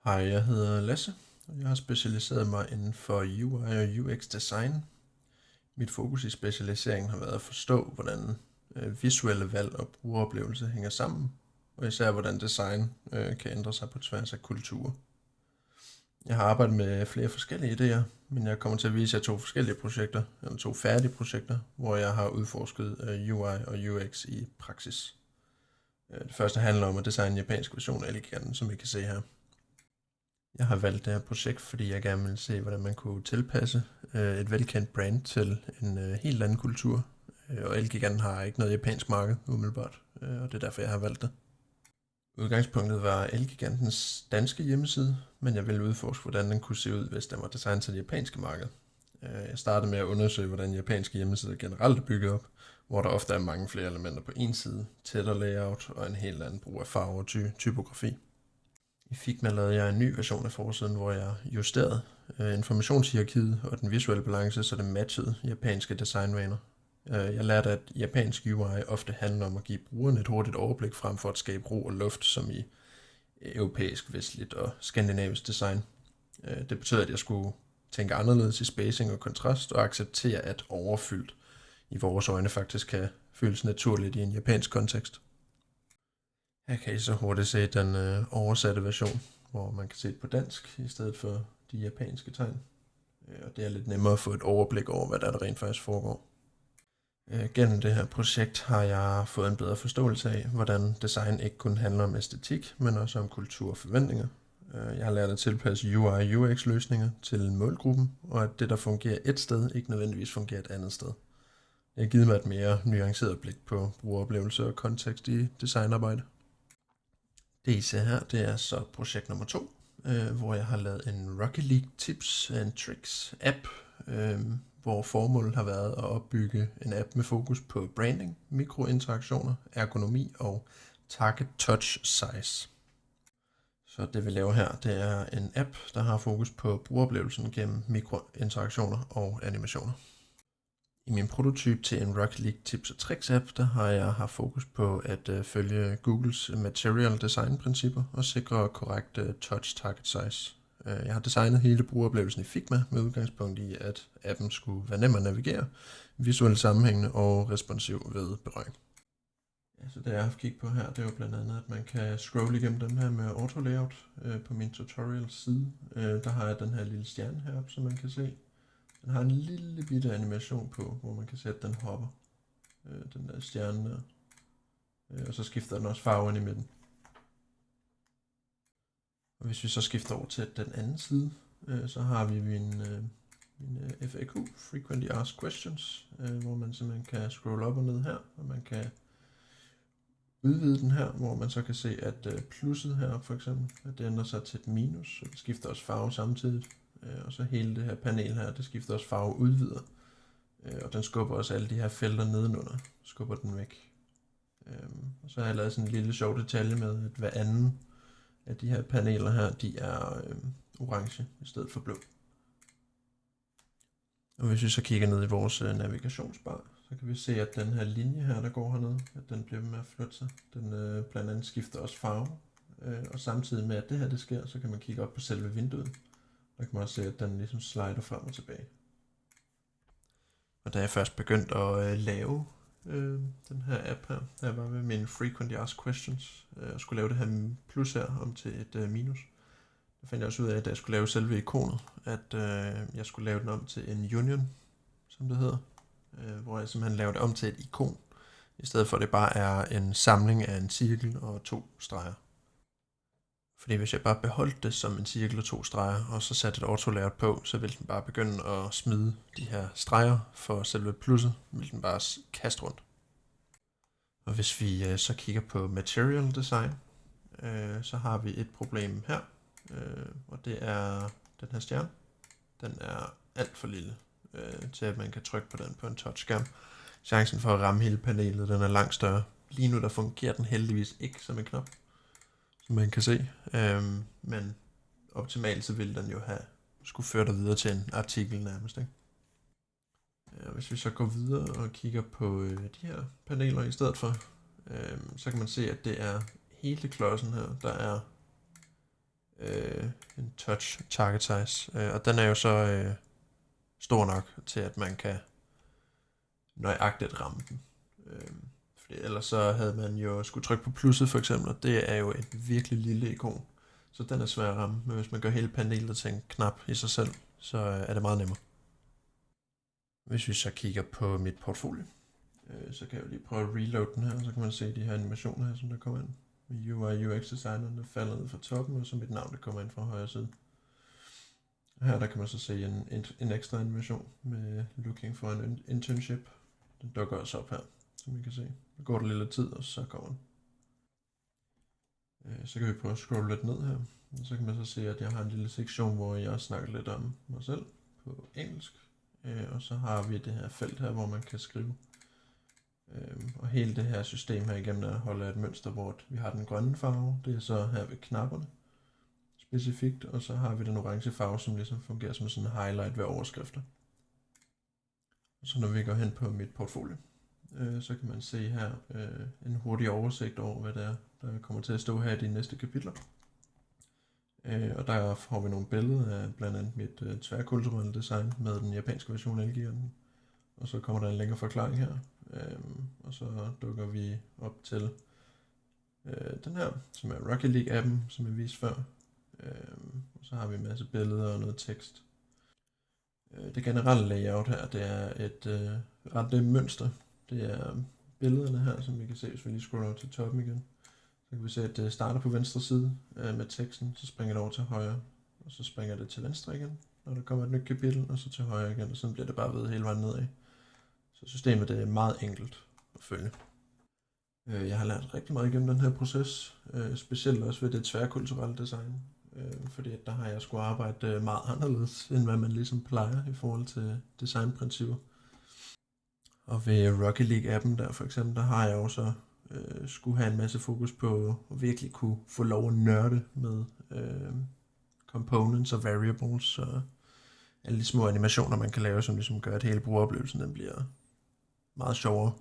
Hej, jeg hedder Lasse, og jeg har specialiseret mig inden for UI og UX design. Mit fokus i specialiseringen har været at forstå, hvordan visuelle valg og brugeroplevelse hænger sammen, og især hvordan design kan ændre sig på tværs af kulturer. Jeg har arbejdet med flere forskellige idéer, men jeg kommer til at vise jer to færdige projekter, hvor jeg har udforsket UI og UX i praksis. Det første handler om at designe en japansk version af Eleganten, som I kan se her. Jeg har valgt det her projekt, fordi jeg gerne vil se, hvordan man kunne tilpasse et velkendt brand til en helt anden kultur. Og Elgiganten har ikke noget japansk marked umiddelbart, og det er derfor, jeg har valgt det. Udgangspunktet var Elgigantens danske hjemmeside, men jeg ville udforske, hvordan den kunne se ud, hvis den var designet til det japanske marked. Jeg startede med at undersøge, hvordan japanske hjemmesider generelt er bygget op, hvor der ofte er mange flere elementer på en side, tættere layout og en helt anden brug af farver og typografi. I Figma lavede jeg en ny version af forsiden, hvor jeg justerede informationshierarkiet og den visuelle balance, så det matchede japanske designvaner. Jeg lærte, at japansk UI ofte handler om at give brugeren et hurtigt overblik frem for at skabe ro og luft, som i europæisk, vestligt og skandinavisk design. Det betød, at jeg skulle tænke anderledes i spacing og kontrast og acceptere, at overfyldt i vores øjne faktisk kan føles naturligt i en japansk kontekst. Her kan I så hurtigt se den oversatte version, hvor man kan se det på dansk i stedet for de japanske tegn. Og det er lidt nemmere at få et overblik over, hvad der rent faktisk foregår. Gennem det her projekt har jeg fået en bedre forståelse af, hvordan design ikke kun handler om æstetik, men også om kultur og forventninger. Jeg har lært at tilpasse UI og UX løsninger til målgruppen, og at det, der fungerer et sted, ikke nødvendigvis fungerer et andet sted. Det har givet mig et mere nuanceret blik på brugeroplevelse og kontekst i designarbejde. Det I ser her, det er så projekt nummer 2, hvor jeg har lavet en Rocket League Tips and Tricks app, hvor formålet har været at opbygge en app med fokus på branding, mikrointeraktioner, ergonomi og target touch size. Så det vi laver her, det er en app, der har fokus på brugeroplevelsen gennem mikrointeraktioner og animationer. I min prototyp til en Rocket League Tips og Tricks app, der har jeg haft fokus på at følge Googles material design principper og sikre korrekt touch target size. Jeg har designet hele brugeroplevelsen i Figma med udgangspunkt i, at appen skulle være nem at navigere, visuelt sammenhængende og responsiv ved berøring. Ja, så det jeg har haft kig på her, det er jo blandt andet, at man kan scrolle igennem dem her med auto layout på min tutorial side. Der har jeg den her lille stjerne heroppe, som man kan se. Den har en lille bitte animation på, hvor man kan se, at den hopper. Den der stjerne der. Og så skifter den også farven i midten. Og hvis vi så skifter over til den anden side, så har vi min FAQ, Frequently Asked Questions, hvor man simpelthen kan scrolle op og ned her, og man kan udvide den her, hvor man så kan se, at plusset her for eksempel, at det ændrer sig til et minus, så det skifter også farve samtidig. Og så hele det her panel her, det skifter også farve udvider. Og den skubber også alle de her felter nedenunder, skubber den væk. Og så har jeg lavet sådan en lille sjov detalje med, at hver anden af de her paneler her, de er orange i stedet for blå. Og hvis vi så kigger ned i vores navigationsbar, så kan vi se, at den her linje her, der går hernede, at den bliver med at flytte sig. Den blandt andet skifter også farve. Og samtidig med, at det her det sker, så kan man kigge op på selve vinduet. Der kan man også se, at den ligesom slider frem og tilbage. Og da jeg først begyndte at lave den her app her, der var ved min Frequently Asked Questions, og skulle lave det her plus her om til et minus, der fandt jeg også ud af, at da jeg skulle lave selve ikonet, at jeg skulle lave den om til en union, som det hedder, hvor jeg simpelthen lavede det om til et ikon, i stedet for at det bare er en samling af en cirkel og 2 streger. Fordi hvis jeg bare beholdt det som en cirkel og 2 streger, og så satte et auto-layout på, så ville den bare begynde at smide de her streger for selve plusset, ville den bare kaste rundt. Og hvis vi så kigger på material design, så har vi et problem her, og det er den her stjerne. Den er alt for lille til at man kan trykke på den på en touchskærm. Chancen for at ramme hele panelet, den er langt større. Lige nu der fungerer den heldigvis ikke som en knap, som man kan se, men optimalt så ville den jo have skulle føre dig videre til en artikel nærmest, ikke? Hvis vi så går videre og kigger på de her paneler i stedet for, så kan man se, at det er hele klodsen her, der er en touch target size, og den er jo så stor nok til, at man kan nøjagtigt ramme den. Fordi ellers så havde man jo skulle trykke på plusset for eksempel, og det er jo et virkelig lille ikon, så den er svær at ramme, men hvis man gør hele panelet til en knap i sig selv, så er det meget nemmere. Hvis vi så kigger på mit portfolio, så kan jeg jo lige prøve at reload den her, så kan man se de her animationer her, som der kommer ind. Med UI UX designeren, der falder ned fra toppen, og så mit navn, der kommer ind fra højre side. Her der kan man så se en ekstra animation med looking for en internship. Den dukker også op her, som I kan se. Der går der lidt tid, og så kommer den. Så kan vi prøve at scrolle lidt ned her. Og så kan man så se, at jeg har en lille sektion, hvor jeg snakker lidt om mig selv på engelsk. Og så har vi det her felt her, hvor man kan skrive. Og hele det her system her igennem der holder et mønster, hvor vi har den grønne farve. Det er så her ved knapperne specifikt, og så har vi den orange farve, som ligesom fungerer som sådan en highlight ved overskrifter. Og så når vi går hen på mit portfolio, så kan man se her en hurtig oversigt over, hvad det er, der kommer til at stå her i de næste kapitler. Og der får vi nogle billeder af blandt andet mit tværkulturelle design med den japanske version af Elgiganten. Og så kommer der en længere forklaring her. Og så dukker vi op til den her, som er Rocket League-appen, som jeg viste før. Og så har vi en masse billeder og noget tekst. Det generelle layout her, det er et ret mønster. Det er billederne her, som vi kan se, hvis vi lige scroller til toppen igen. Så kan vi se, at det starter på venstre side med teksten, så springer det over til højre, og så springer det til venstre igen, når der kommer et nyt kapitel, og så til højre igen, og sådan bliver det bare ved hele vejen nedad. Så systemet det er meget enkelt at følge. Jeg har lært rigtig meget igennem den her proces, specielt også ved det tværkulturelle design, fordi der har jeg skulle arbejde meget anderledes, end hvad man ligesom plejer i forhold til designprincipper. Og ved Rocket League-appen der for eksempel, der har jeg også skulle have en masse fokus på at virkelig kunne få lov at nørde med components og variables og alle de små animationer, man kan lave, som ligesom gør, at hele brugeroplevelsen den bliver meget sjovere.